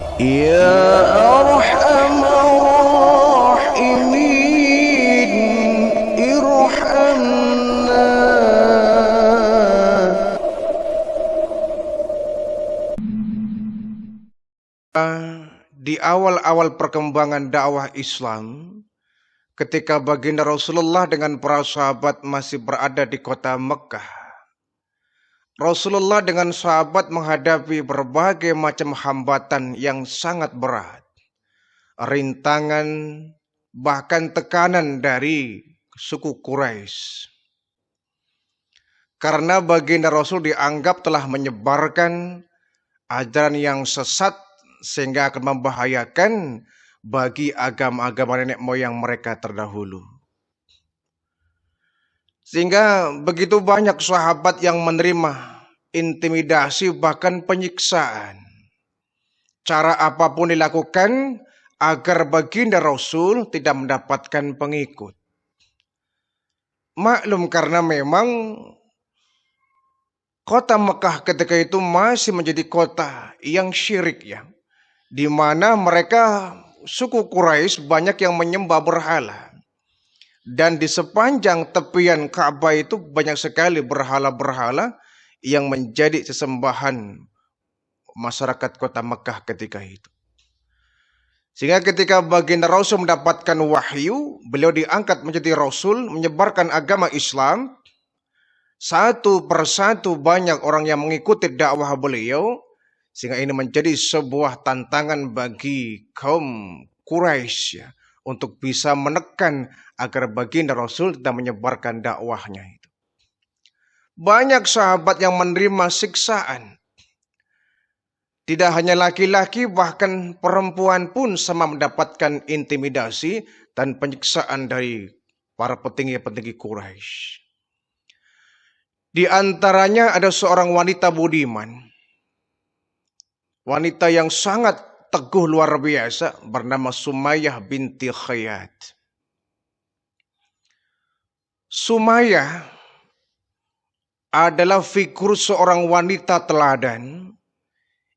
Ya Arhamar Rahimin, irhamna. Di awal-awal perkembangan dakwah Islam, ketika baginda Rasulullah dengan para sahabat masih berada di kota Mekah, Rasulullah dengan sahabat menghadapi berbagai macam hambatan yang sangat berat, rintangan, bahkan tekanan dari suku Quraisy. Karena baginda Rasul dianggap telah menyebarkan ajaran yang sesat sehingga akan membahayakan bagi agama-agama nenek moyang mereka terdahulu. Sehingga begitu banyak sahabat yang menerima intimidasi bahkan penyiksaan. Cara apapun dilakukan agar baginda Rasul tidak mendapatkan pengikut. Maklum karena memang kota Mekah ketika itu masih menjadi kota yang syirik ya. Di mana mereka suku Quraisy banyak yang menyembah berhala. Dan di sepanjang tepian Ka'bah itu banyak sekali berhala-berhala yang menjadi sesembahan masyarakat kota Mekah ketika itu. Sehingga ketika baginda Rasul mendapatkan wahyu, beliau diangkat menjadi Rasul, menyebarkan agama Islam. Satu persatu banyak orang yang mengikuti dakwah beliau. Sehingga ini menjadi sebuah tantangan bagi kaum Quraisy ya, untuk bisa menekan agar baginda Rasul tidak menyebarkan dakwahnya itu. Banyak sahabat yang menerima siksaan. Tidak hanya laki-laki, bahkan perempuan pun sama mendapatkan intimidasi dan penyiksaan dari para petinggi-petinggi Quraisy. Di antaranya ada seorang wanita budiman. Wanita yang sangat teguh luar biasa bernama Sumayyah binti Khayyat. Sumayyah adalah figur seorang wanita teladan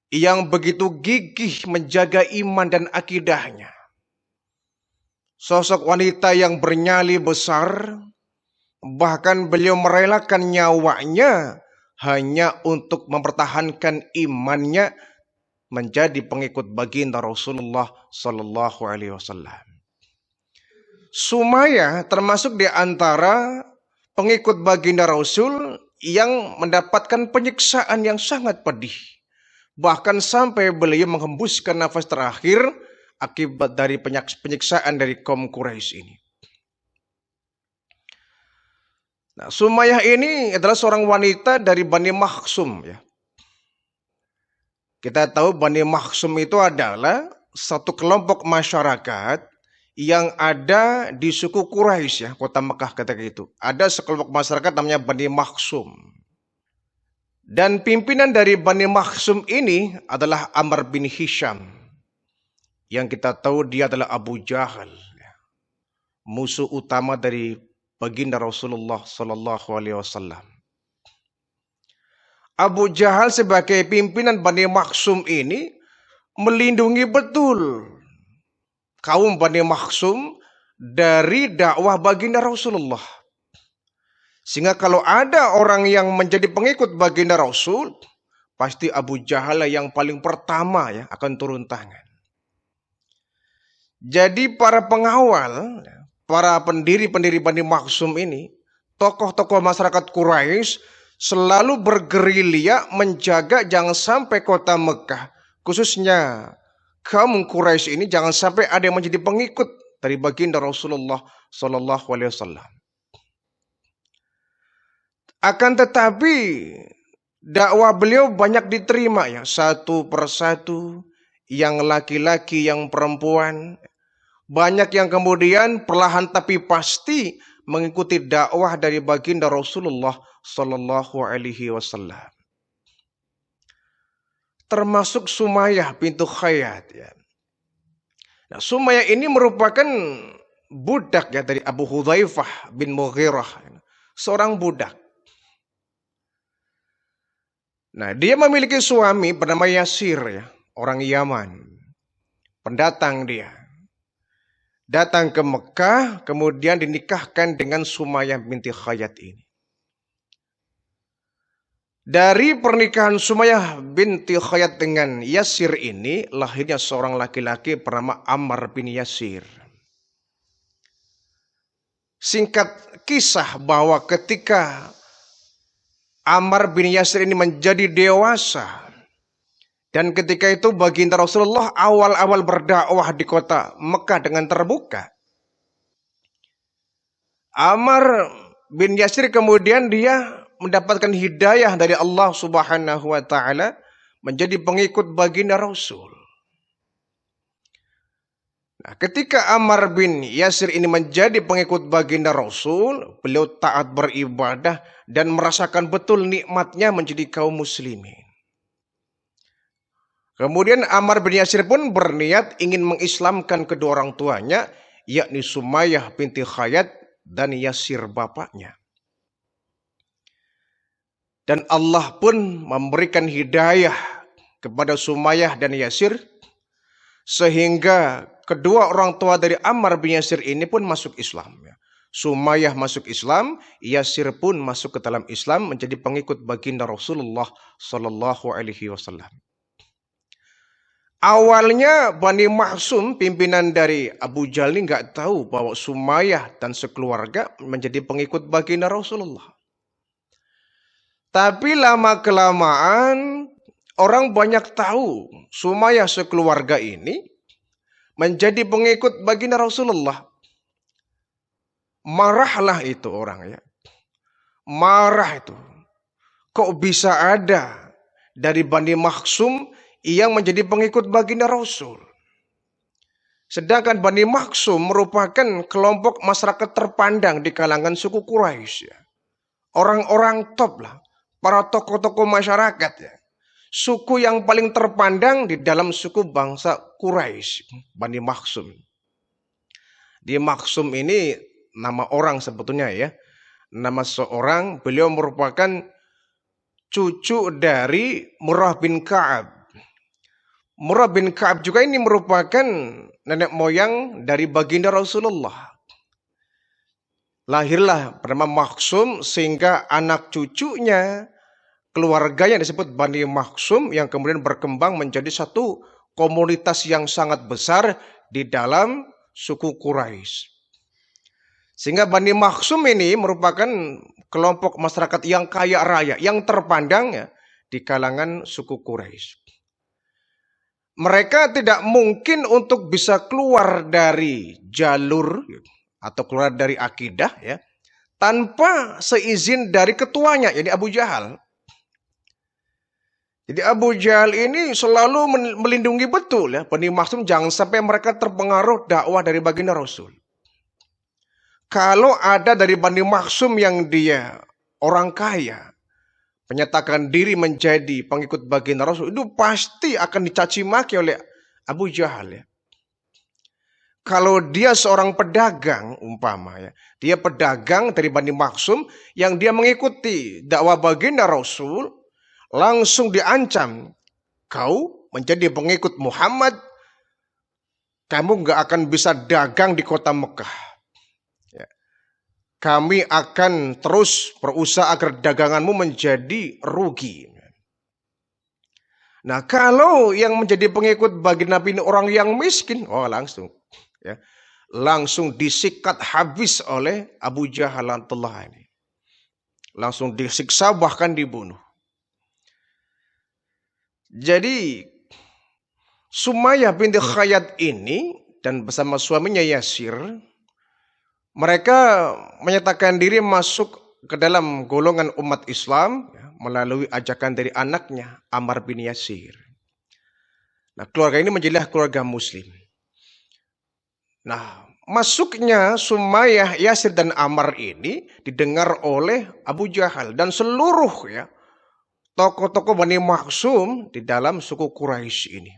yang begitu gigih menjaga iman dan akidahnya. Sosok wanita yang bernyali besar, bahkan beliau merelakan nyawanya hanya untuk mempertahankan imannya menjadi pengikut baginda Rasulullah Sallallahu Alaihi Wasallam. Sumayyah termasuk di antara pengikut baginda Rasul yang mendapatkan penyiksaan yang sangat pedih. Bahkan sampai beliau menghembuskan nafas terakhir akibat dari penyiksaan dari kaum Quraisy ini. Nah, Sumayyah ini adalah seorang wanita dari Bani Makhsum ya. Kita tahu Bani Makhsum itu adalah satu kelompok masyarakat yang ada di suku Quraisy ya, kota Mekah ketika itu. Ada sekelompok masyarakat namanya Bani Makhsum. Dan pimpinan dari Bani Makhsum ini adalah Amr bin Hisham. Yang kita tahu dia adalah Abu Jahal, musuh utama dari baginda Rasulullah Sallallahu Alaihi Wasallam. Abu Jahal sebagai pimpinan Bani Makhsum ini melindungi betul kaum Bani Makhsum dari dakwah baginda Rasulullah. Sehingga kalau ada orang yang menjadi pengikut baginda Rasul, pasti Abu Jahal yang paling pertama ya akan turun tangan. Jadi para pengawal, para pendiri-pendiri Bani Makhsum ini, tokoh-tokoh masyarakat Quraisy selalu bergerilya menjaga jangan sampai kota Mekah, khususnya kaum Quraisy ini jangan sampai ada yang menjadi pengikut dari baginda Rasulullah Sallallahu Alaihi Wasallam. Akan tetapi dakwah beliau banyak diterima ya, satu persatu, yang laki-laki, yang perempuan, banyak yang kemudian perlahan tapi pasti mengikuti dakwah dari baginda Rasulullah Sallallahu Alaihi Wasallam. Termasuk Sumayyah bintu Khayyat ya. Nah, Sumayyah ini merupakan budak ya dari Abu Hudzaifah bin Mughirah, seorang budak. Nah, dia memiliki suami bernama Yasir ya, orang Yaman. pendatang dia. Datang ke Mekah, kemudian dinikahkan dengan Sumayyah binti Khayyat ini. Dari pernikahan Sumayyah binti Khayyat dengan Yasir ini, lahirnya seorang laki-laki bernama Ammar bin Yasir. Singkat kisah bahwa ketika Ammar bin Yasir ini menjadi dewasa, dan ketika itu baginda Rasulullah awal-awal berdakwah di kota Mekah dengan terbuka. Ammar bin Yasir kemudian dia mendapatkan hidayah dari Allah Subhanahu wa taala menjadi pengikut baginda Rasul. Nah, ketika Ammar bin Yasir ini menjadi pengikut baginda Rasul, beliau taat beribadah dan merasakan betul nikmatnya menjadi kaum muslimin. Kemudian Ammar bin Yasir pun berniat ingin mengislamkan kedua orang tuanya, yakni Sumayyah binti Khayyat dan Yasir bapaknya. Dan Allah pun memberikan hidayah kepada Sumayyah dan Yasir, sehingga kedua orang tua dari Ammar bin Yasir ini pun masuk Islam. Sumayyah masuk Islam, Yasir pun masuk ke dalam Islam menjadi pengikut baginda Rasulullah Sallallahu Alaihi Wasallam. Awalnya Bani Makhsum, pimpinan dari Abu Jahal ini nggak tahu bahwa Sumayyah dan sekeluarga menjadi pengikut baginda Rasulullah. Tapi lama-kelamaan orang banyak tahu Sumayyah sekeluarga ini menjadi pengikut baginda Rasulullah. Marahlah itu orang ya. Marah itu. Kok bisa ada dari Bani Makhsum yang menjadi pengikut baginda Rasul. Sedangkan Bani Makhsum merupakan kelompok masyarakat terpandang di kalangan suku Quraisy. Ya. Orang-orang top lah. Para tokoh-tokoh masyarakat. Ya. Suku yang paling terpandang di dalam suku bangsa Quraisy. Bani Makhsum. Di Makhsum ini nama orang sebetulnya ya. Nama seorang, beliau merupakan cucu dari Murrah bin Ka'ab. Murrah bin Ka'ab juga ini merupakan nenek moyang dari baginda Rasulullah. Lahirlah bernama Makhsum sehingga anak cucunya, keluarganya disebut Bani Makhsum yang kemudian berkembang menjadi satu komunitas yang sangat besar di dalam suku Quraisy. Sehingga Bani Makhsum ini merupakan kelompok masyarakat yang kaya raya, yang terpandang ya, di kalangan suku Quraisy. Mereka tidak mungkin untuk bisa keluar dari jalur atau keluar dari akidah ya tanpa seizin dari ketuanya, yaitu Abu Jahal. Jadi Abu Jahal ini selalu melindungi betul ya Bani Makhsum jangan sampai mereka terpengaruh dakwah dari baginda Rasul. Kalau ada dari Bani Makhsum yang dia orang kaya, menyatakan diri menjadi pengikut baginda Rasul, itu pasti akan dicaci maki oleh Abu Jahal ya. Kalau dia seorang pedagang umpama ya, dia pedagang dari Bani Makhsum yang dia mengikuti dakwah baginda Rasul, langsung diancam, kau menjadi pengikut Muhammad, kamu nggak akan bisa dagang di kota Mekah. Kami akan terus berusaha agar daganganmu menjadi rugi. Nah, kalau yang menjadi pengikut baginda Nabi ini orang yang miskin, oh langsung ya, langsung disikat habis oleh Abu Jahal ini. Langsung disiksa bahkan dibunuh. Jadi Sumayyah binti Khayyat ini dan bersama suaminya Yasir, mereka menyatakan diri masuk ke dalam golongan umat Islam ya, melalui ajakan dari anaknya Ammar bin Yasir. Nah, keluarga ini menjadilah keluarga Muslim. Nah, masuknya Sumayyah, Yasir dan Ammar ini didengar oleh Abu Jahal dan seluruh ya tokoh-tokoh Bani Makhsum di dalam suku Quraisy ini.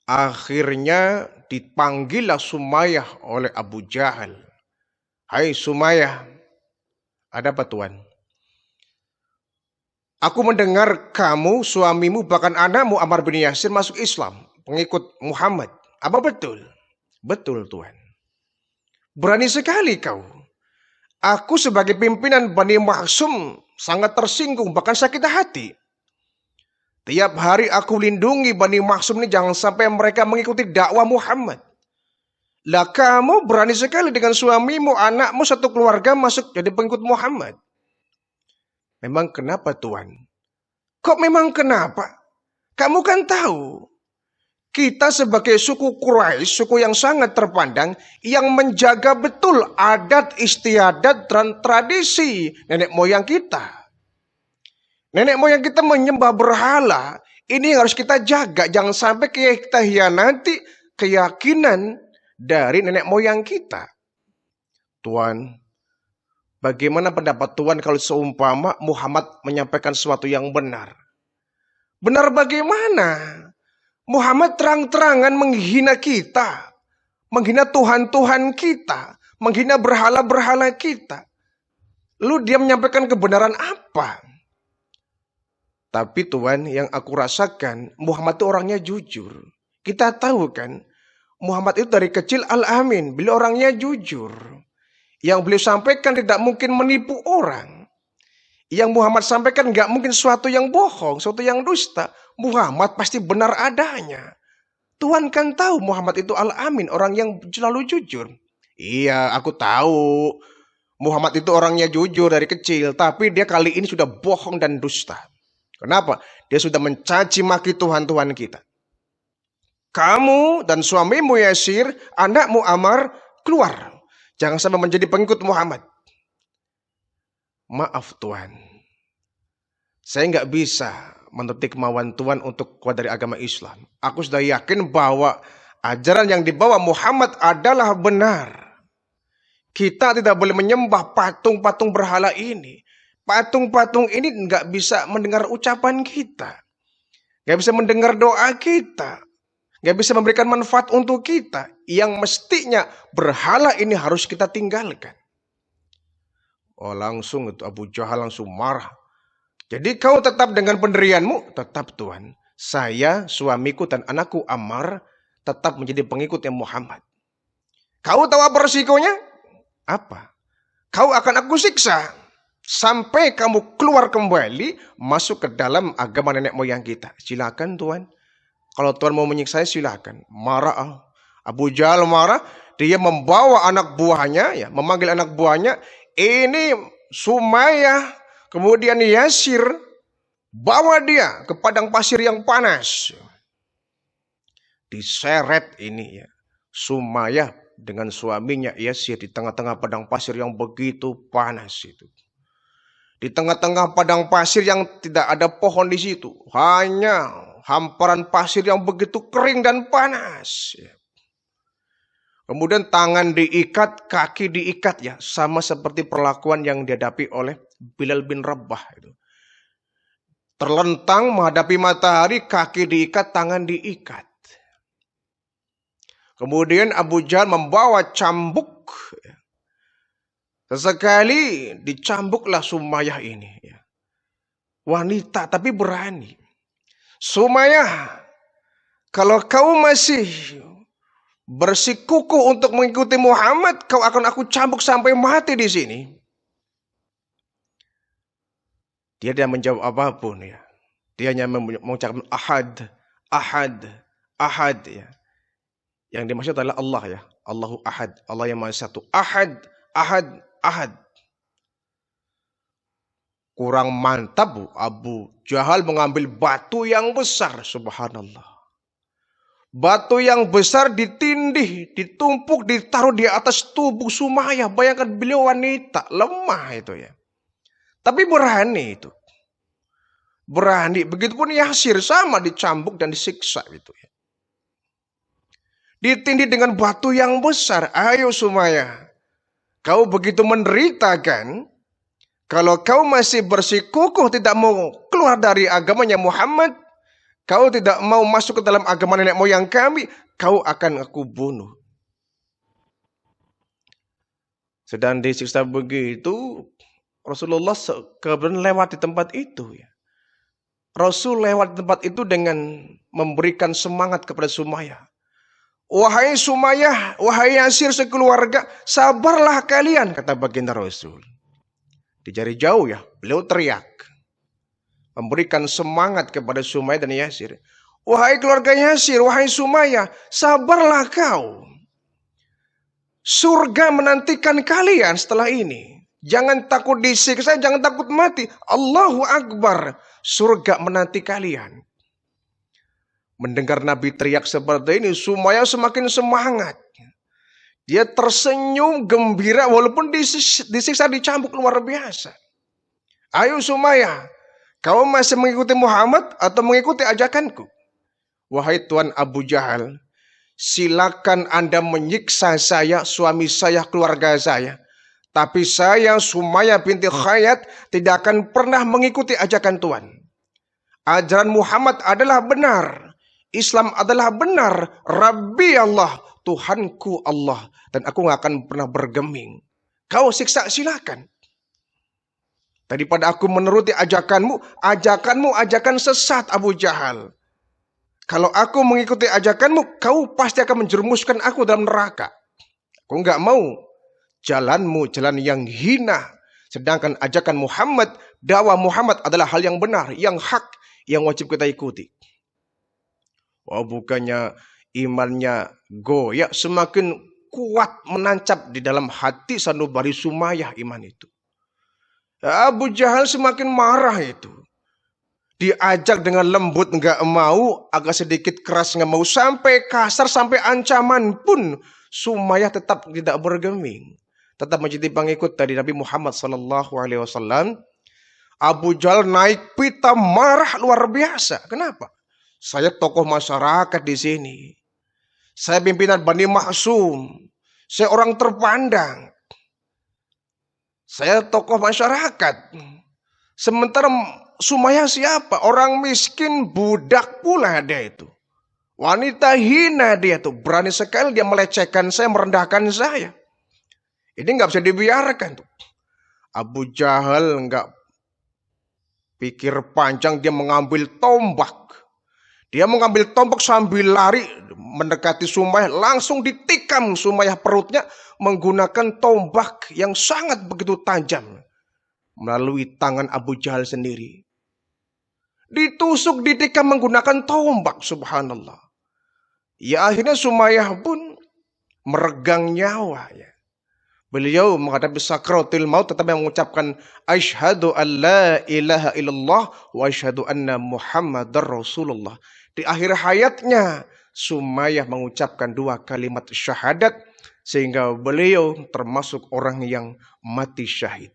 Akhirnya dipanggillah Sumayyah oleh Abu Jahal. Hai Sumayyah, ada apa tuan? Aku mendengar kamu, suamimu, bahkan anakmu Ammar bin Yasir masuk Islam. pengikut Muhammad. Apa betul? Betul Tuhan. Berani sekali kau. Aku sebagai pimpinan Bani Maksum sangat tersinggung, bahkan sakit hati. Tiap hari aku lindungi Bani Maksum ini jangan sampai mereka mengikuti dakwah Muhammad. Lah kamu berani sekali dengan suamimu, anakmu, satu keluarga masuk jadi pengikut Muhammad. Memang kenapa Tuhan? Kok memang kenapa? Kamu kan tahu. Kita sebagai suku Quraisy, suku yang sangat terpandang, yang menjaga betul adat istiadat dan tradisi nenek moyang kita. Nenek moyang kita menyembah berhala, ini yang harus kita jaga. Jangan sampai kita hianati keyakinan dari nenek moyang kita. Tuhan, bagaimana pendapat Tuhan kalau seumpama Muhammad menyampaikan sesuatu yang benar? Benar bagaimana? Muhammad terang-terangan menghina kita, menghina Tuhan-Tuhan kita, menghina berhala-berhala kita. Lalu dia menyampaikan kebenaran apa? Tapi Tuhan, yang aku rasakan, Muhammad itu orangnya jujur. Kita tahu kan, Muhammad itu dari kecil Al-Amin, beliau orangnya jujur. Yang beliau sampaikan tidak mungkin menipu orang. Yang Muhammad sampaikan nggak mungkin sesuatu yang bohong, sesuatu yang dusta. Muhammad pasti benar adanya. Tuhan kan tahu Muhammad itu Al-Amin, orang yang selalu jujur. Iya, aku tahu Muhammad itu orangnya jujur dari kecil, tapi dia kali ini sudah bohong dan dusta. Kenapa? Dia sudah mencaci maki Tuhan-Tuhan kita. Kamu dan suamimu Yasir, anakmu Ammar, keluar. Jangan sampai menjadi pengikut Muhammad. Maaf Tuhan, saya nggak bisa menuruti kemauan Tuhan untuk keluar dari agama Islam. Aku sudah yakin bahwa ajaran yang dibawa Muhammad adalah benar. Kita tidak boleh menyembah patung-patung berhala ini. Patung-patung ini nggak bisa mendengar ucapan kita. Nggak bisa mendengar doa kita. Nggak bisa memberikan manfaat untuk kita. Yang mestinya berhala ini harus kita tinggalkan. Oh langsung itu Abu Jahal langsung marah. Jadi kau tetap dengan pendirianmu? Tetap Tuhan. Saya, suamiku dan anakku Ammar tetap menjadi pengikut yang Muhammad. Kau tahu apa resikonya? Apa? Kau akan aku siksa. Sampai kamu keluar kembali masuk ke dalam agama nenek moyang kita. Silakan Tuhan. Kalau Tuhan mau menyiksa silakan. Marah. Abu Jahal marah. Dia membawa anak buahnya, ya, memanggil anak buahnya. Ini Sumayyah, kemudian Yasir, bawa dia ke padang pasir yang panas. Diseret ini ya, Sumayyah dengan suaminya Yasir di tengah-tengah padang pasir yang begitu panas itu. Di tengah-tengah padang pasir yang tidak ada pohon di situ, hanya hamparan pasir yang begitu kering dan panas. Kemudian tangan diikat, kaki diikat ya, sama seperti perlakuan yang dihadapi oleh Bilal bin Rabah itu. Terlentang menghadapi matahari, kaki diikat, tangan diikat. Kemudian Abu Jahal membawa cambuk. Sesekali dicambuklah Sumayyah ini. Wanita tapi berani. Sumayyah, kalau kau masih bersikukuh untuk mengikuti Muhammad, kau akan aku cambuk sampai mati di sini. Dia tidak menjawab apapun ya. Dia hanya mengucapkan ahad, ahad, ahad ya. Yang dimaksud adalah Allah ya. Allahu ahad, Allah yang maha satu. Ahad, ahad, ahad. Kurang mantap Abu Jahal mengambil batu yang besar, subhanallah. Batu yang besar ditindih, ditumpuk, ditaruh di atas tubuh Sumayyah. Bayangkan beliau wanita, lemah itu ya. Tapi berani itu. Berani. Begitupun Yasir sama dicambuk dan disiksa itu ya. Ditindih dengan batu yang besar. Ayo Sumayyah, kau begitu menderita kan? Kalau kau masih bersikukuh tidak mau keluar dari agamanya Muhammad, kau tidak mau masuk ke dalam agama nenek moyang kami, kau akan aku bunuh. Sedang disiksa begitu, Rasulullah kemudian lewat di tempat itu ya. Rasul lewat tempat itu dengan memberikan semangat kepada Sumayyah. Wahai Sumayyah, wahai Yasir sekeluarga, sabarlah kalian, kata baginda Rasul. Di jari jauh ya, beliau teriak. Memberikan semangat kepada Sumayyah dan Yasir. Wahai keluarga Yasir, wahai Sumayyah, sabarlah kau. Surga menantikan kalian setelah ini. Jangan takut disiksa, jangan takut mati. Allahu Akbar. Surga menanti kalian. Mendengar Nabi teriak seperti ini, Sumayyah semakin semangat. Dia tersenyum gembira walaupun disiksa dicambuk luar biasa. Ayo Sumayyah, kau masih mengikuti Muhammad atau mengikuti ajakanku? Wahai Tuan Abu Jahal, silakan Anda menyiksa saya, suami saya, keluarga saya. Tapi saya, Sumayyah binti Khayyat, tidak akan pernah mengikuti ajakan Tuhan. Ajaran Muhammad adalah benar. Islam adalah benar. Rabbi Allah, Tuhanku Allah. Dan aku gak akan pernah bergeming. Kau siksa silakan. Daripada aku menuruti ajakanmu ajakan sesat Abu Jahal. Kalau aku mengikuti ajakanmu, kau pasti akan menjerumuskan aku dalam neraka. Aku gak mau. Jalanmu jalan yang hina. Sedangkan ajakan Muhammad, dakwah Muhammad adalah hal yang benar, yang hak, yang wajib kita ikuti. Wah, bukannya imannya goyak, semakin kuat menancap di dalam hati sanubari Sumayyah iman itu. Abu Jahal semakin marah itu. Diajak dengan lembut nggak mau, agak sedikit keras nggak mau, sampai kasar, sampai ancaman pun Sumayyah tetap tidak bergeming. Tetap menjadi pengikut dari Nabi Muhammad SAW. Abu Jahal naik pita marah luar biasa. Kenapa? Saya tokoh masyarakat di sini. Saya pimpinan Bani Maksum. Saya orang terpandang. Saya tokoh masyarakat. Sementara Sumayyah siapa? Orang miskin, budak pula dia itu. Wanita hina dia tuh. Berani sekali dia melecehkan saya, merendahkan saya. Ini nggak bisa dibiarkan tuh. Abu Jahal nggak pikir panjang, dia mengambil tombak. Dia mengambil tombak sambil lari mendekati Sumayyah, langsung ditikam Sumayyah perutnya menggunakan tombak yang sangat begitu tajam melalui tangan Abu Jahal sendiri. Ditusuk, ditikam menggunakan tombak, subhanallah. Ya akhirnya Sumayyah pun meregang nyawa ya. Beliau menghadapi sakratul maut tetapi mengucapkan asyhadu an la ilaha illallah wa asyhadu anna Muhammadar Rasulullah. Di akhir hayatnya Sumayyah mengucapkan 2 kalimat syahadat sehingga beliau termasuk orang yang mati syahid.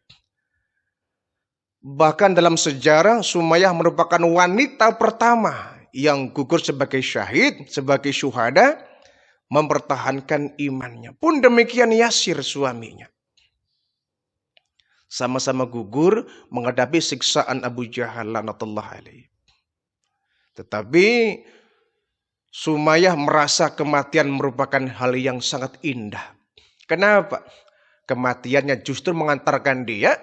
Bahkan dalam sejarah Sumayyah merupakan wanita pertama yang gugur sebagai syahid, sebagai syuhada, mempertahankan imannya. Pun demikian Yasir suaminya. Sama-sama gugur menghadapi siksaan Abu Jahal laknatullah alaihi. Tetapi Sumayyah merasa kematian merupakan hal yang sangat indah. Kenapa? Kematiannya justru mengantarkan dia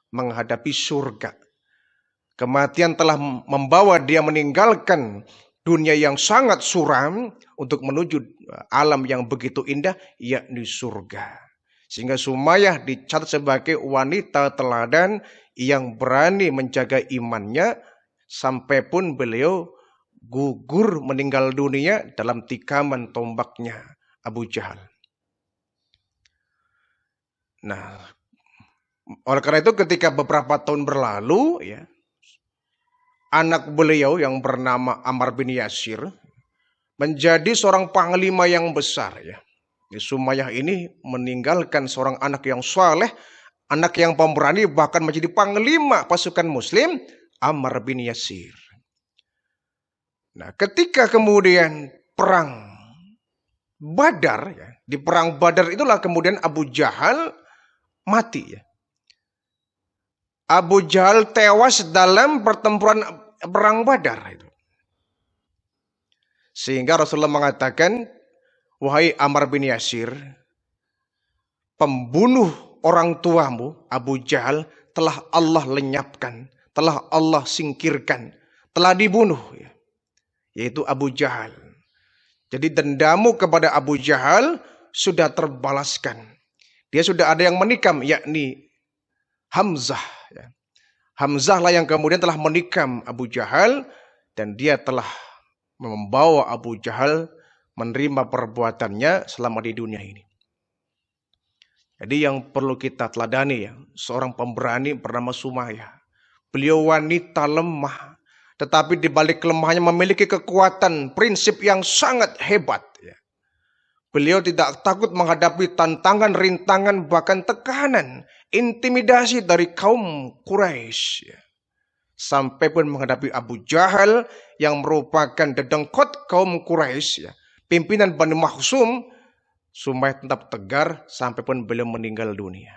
menghadapi surga. Kematian telah membawa dia meninggalkan dunia yang sangat suram untuk menuju alam yang begitu indah, yakni surga. Sehingga Sumayyah dicatat sebagai wanita teladan yang berani menjaga imannya sampai pun beliau gugur meninggal dunia dalam tikaman tombaknya Abu Jahal. Nah, oleh karena itu ketika beberapa tahun berlalu ya, anak beliau yang bernama Ammar bin Yasir menjadi seorang panglima yang besar ya. Sumayyah ini meninggalkan seorang anak yang saleh, anak yang pemberani, bahkan menjadi panglima pasukan muslim, Ammar bin Yasir. Nah, ketika kemudian perang Badar ya, di perang Badar itulah kemudian Abu Jahal mati ya. Abu Jahal tewas dalam pertempuran perang Badar itu. Sehingga Rasulullah mengatakan, wahai Ammar bin Yasir, pembunuh orang tuamu Abu Jahal telah Allah lenyapkan, telah Allah singkirkan, telah dibunuh, ya, yaitu Abu Jahal. Jadi dendamu kepada Abu Jahal sudah terbalaskan. Dia sudah ada yang menikam, yakni Hamzah. Ya. Hamzah lah yang kemudian telah menikam Abu Jahal, dan dia telah membawa Abu Jahal menerima perbuatannya selama di dunia ini. Jadi yang perlu kita teladani, ya, seorang pemberani bernama Sumayyah. Beliau wanita lemah, tetapi di balik kelemahannya memiliki kekuatan prinsip yang sangat hebat. Ya. Beliau tidak takut menghadapi tantangan, rintangan, bahkan tekanan, intimidasi dari kaum Quraisy. Ya. Sampai pun menghadapi Abu Jahal yang merupakan dedengkot kaum Quraisy, ya, pimpinan Bani Makhzum. Sumayyah tetap tegar sampai pun beliau meninggal dunia.